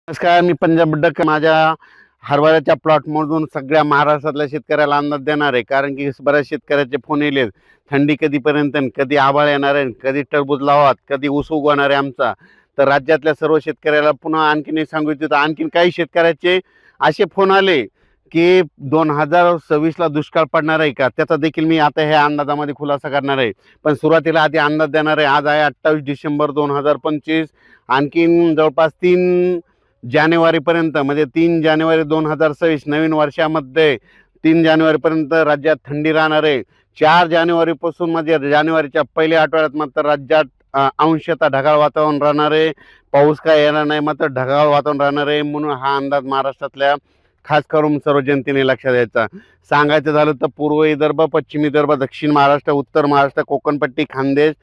नमस्कार, मी पंजाब डक माझ्या हरभऱ्याच्या प्लॉटमधून सगळ्या महाराष्ट्रातल्या शेतकऱ्याला अंदाज देणार आहे. कारण की बऱ्याच शेतकऱ्याचे फोन येले, थंडी कधीपर्यंत आणि कधी आभाळ येणार आहे, कधी टरबूज लावात, कधी ऊस उगवणार आहे आमचा. तर राज्यातल्या सर्व शेतकऱ्याला पुन्हा आणखीन एक सांगू इच्छितो, आणखीन काही शेतकऱ्याचे असे फोन आले की 2026ला दुष्काळ पडणार आहे का, त्याचा देखील मी आता ह्या अंदाजामध्ये खुलासा करणार आहे. पण सुरुवातीला आधी अंदाज देणार आहे. आज आहे 28 डिसेंबर 2025. आणखीन जवळपास 3 जानेवारीपर्यंत, म्हणजे 3 जानेवारी 2026 नवीन वर्षामध्ये 3 जानेवारीपर्यंत राज्यात थंडी राहणार आहे. 4 जानेवारीपासून म्हणजे जानेवारीच्या पहिल्या आठवड्यात मात्र राज्यात अंशतः ढगाळ वातावरण राहणार आहे. पाऊस काय येणार नाही, मात्र ढगाळ वातावरण राहणार आहे. म्हणून हा अंदाज महाराष्ट्रातल्या खास करून सर्व जनतेने लक्षात द्यायचा. सांगायचं झालं तर पूर्व विदर्भ, पश्चिम विदर्भ, दक्षिण महाराष्ट्र, उत्तर महाराष्ट्र, कोकणपट्टी, खानदेश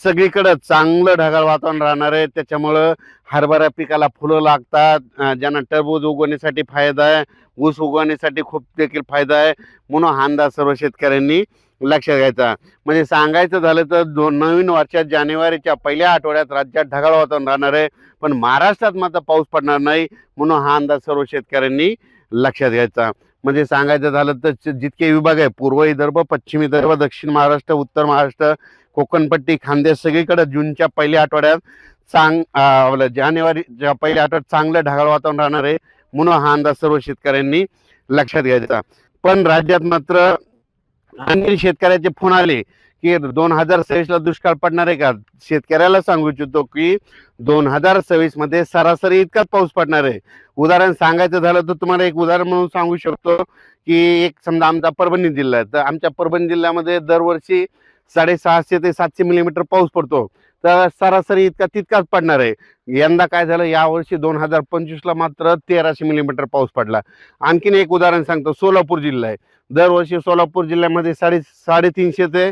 सगळीकडे चांगलं ढगाळ वातावरण राहणार आहे. त्याच्यामुळं हरभरा पिकाला फुलं लागतात, ज्यांना टरबूज उगवण्यासाठी फायदा आहे, ऊस उगवण्यासाठी खूप देखील फायदा आहे. म्हणून हा अंदाज सर्व शेतकऱ्यांनी लक्षात घ्यायचा. म्हणजे सांगायचं झालं तर नवीन वर्षात जानेवारीच्या पहिल्या आठवड्यात राज्यात ढगाळ वातावरण राहणार आहे, पण महाराष्ट्रात मात्र पाऊस पडणार नाही. म्हणून हा अंदाज सर्व शेतकऱ्यांनी लक्षात घ्यायचा. म्हणजे सांगायचं झालं तर जितके विभाग आहे, पूर्व विदर्भ, पश्चिम विदर्भ, दक्षिण महाराष्ट्र, उत्तर महाराष्ट्र, कोकणपट्टी, खानदेश सगळीकडे जूनच्या पहिल्या आठवड्यात जानेवारीच्या पहिल्या आठवड्यात चांगलं ढगाळ वातावरण राहणार आहे. म्हणून हा अंदाज सर्व शेतकऱ्यांनी लक्षात घ्यायचा. पण राज्यात मात्र आणखी शेतकऱ्याचे फोन आले की 2026ला दुष्काळ पडणार आहे का. शेतकऱ्याला सांगू इच्छितो की 2026 मध्ये सरासरी इतकाच पाऊस पडणार आहे. उदाहरण सांगायचं झालं तर तुम्हाला एक उदाहरण म्हणून सांगू शकतो की एक समजा आमचा परभणी जिल्हा आहे, तर आमच्या परभणी जिल्ह्यामध्ये दरवर्षी 650 ते 700 मिलीमीटर पाऊस पडतो. तर सरासरी तितकाच पडणार आहे. यंदा काय झालं, यावर्षी 2025ला मात्र 1300 मिलीमीटर पाऊस पडला. आणखीन एक उदाहरण सांगतो, सोलापूर जिल्हा आहे. दरवर्षी सोलापूर जिल्ह्यामध्ये 350 ते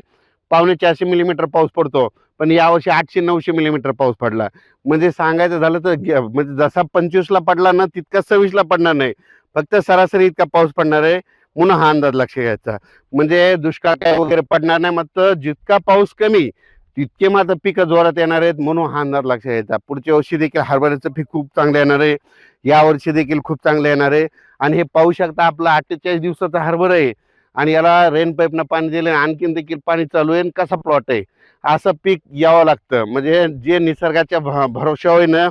450 मिलीमीटर पाऊस पडतो, पण यावर्षी 800-900 मिलीमीटर पाऊस पडला. म्हणजे सांगायचं झालं तर म्हणजे जसा 25ला पडला ना, तितका 26ला पडणार नाही, फक्त सरासरी इतका पाऊस पडणार आहे. म्हणून हा अंदाज लक्ष घ्यायचा. म्हणजे दुष्काळ काय वगैरे पडणार नाही, मात्र जितका पाऊस कमी तितके मात्र पिकं जोरात येणार आहेत. म्हणून हा अंदाज लक्ष घ्यायचा. पुढच्या वर्षी देखील हरभऱ्याचं पीक खूप चांगलं येणार आहे, यावर्षी देखील खूप चांगलं येणार आहे. आणि हे पाहू शकता, आपलं 48 दिवसाचं हरभरा आहे आणि याला रेन पाईपनं पाणी दिलं, आणखीन देखील पाणी चालू आहे, कसा प्लॉट आहे. असं पीक यावं लागतं. म्हणजे जे निसर्गाच्या भरोशावर ना,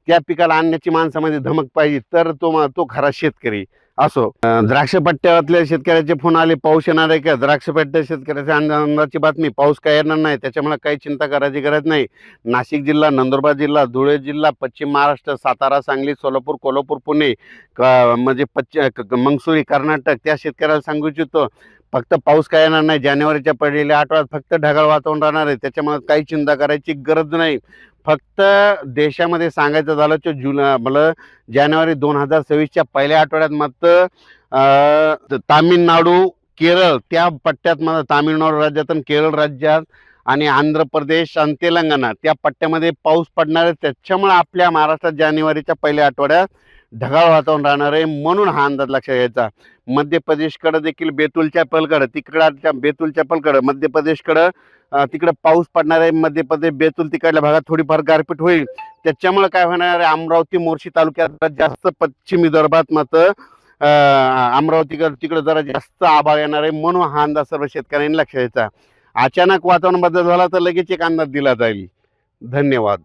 त्या पिकाला आणण्याची माणसामध्ये धमक पाहिजे, तर तो खरा शेतकरी असो. द्राक्ष पट्ट्यातल्या शेतकऱ्याचे फोन आले, पाऊस येणार आहे का. द्राक्ष पट्ट्या शेतकऱ्याच्या अंदाजाची बातमी, पाऊस काय येणार नाही, त्याच्यामुळे काही चिंता करायची गरज नाही. नाशिक जिल्हा, नंदुरबार जिल्हा, धुळे जिल्हा, पश्चिम महाराष्ट्र, सातारा, सांगली, सोलापूर, कोल्हापूर, पुणे, म्हणजे मंगसुरी, कर्नाटक, त्या शेतकऱ्याला सांगू इच्छितो फक्त पाऊस काय येणार नाही. जानेवारीच्या पहिल्या आठवड्यात फक्त ढगाळ वातावरण राहणार आहे, त्याच्यामुळे काही चिंता करायची गरज नाही. फक्त देशामध्ये सांगायचं झालं तर जानेवारी 2026च्या पहिल्या आठवड्यात मात्र तामिळनाडू, केरळ त्या पट्ट्यात, मला तामिळनाडू राज्यात आणि केरळ राज्यात आणि आंध्र प्रदेश आणि तेलंगणा त्या पट्ट्यामध्ये पाऊस पडणार आहे. त्याच्यामुळे आपल्या महाराष्ट्रात जानेवारीच्या पहिल्या आठवड्यात ढगाळ वातावरण राहणार आहे. म्हणून हा अंदाज लक्षात घ्यायचा. मध्य प्रदेशकडे देखील बेतूलच्या पलकडं, तिकडच्या बेतूलच्या पलकडं मध्य प्रदेशकडं तिकडे पाऊस पडणार आहे. मध्य प्रदेश, बेतूल तिकडल्या भागात थोडीफार गारपीट होईल. त्याच्यामुळे काय होणार आहे, अमरावती, मोर्शी तालुक्यात जास्त, पश्चिम विदर्भात मात्र अमरावतीकडे तिकडे जरा जास्त आभाळ येणार आहे. म्हणून हा अंदाज सर्व शेतकऱ्यांनी लक्षात घ्यायचा. अचानक वातावरण बदल झाला तर लगेच एक अंदाज दिला जाईल. धन्यवाद.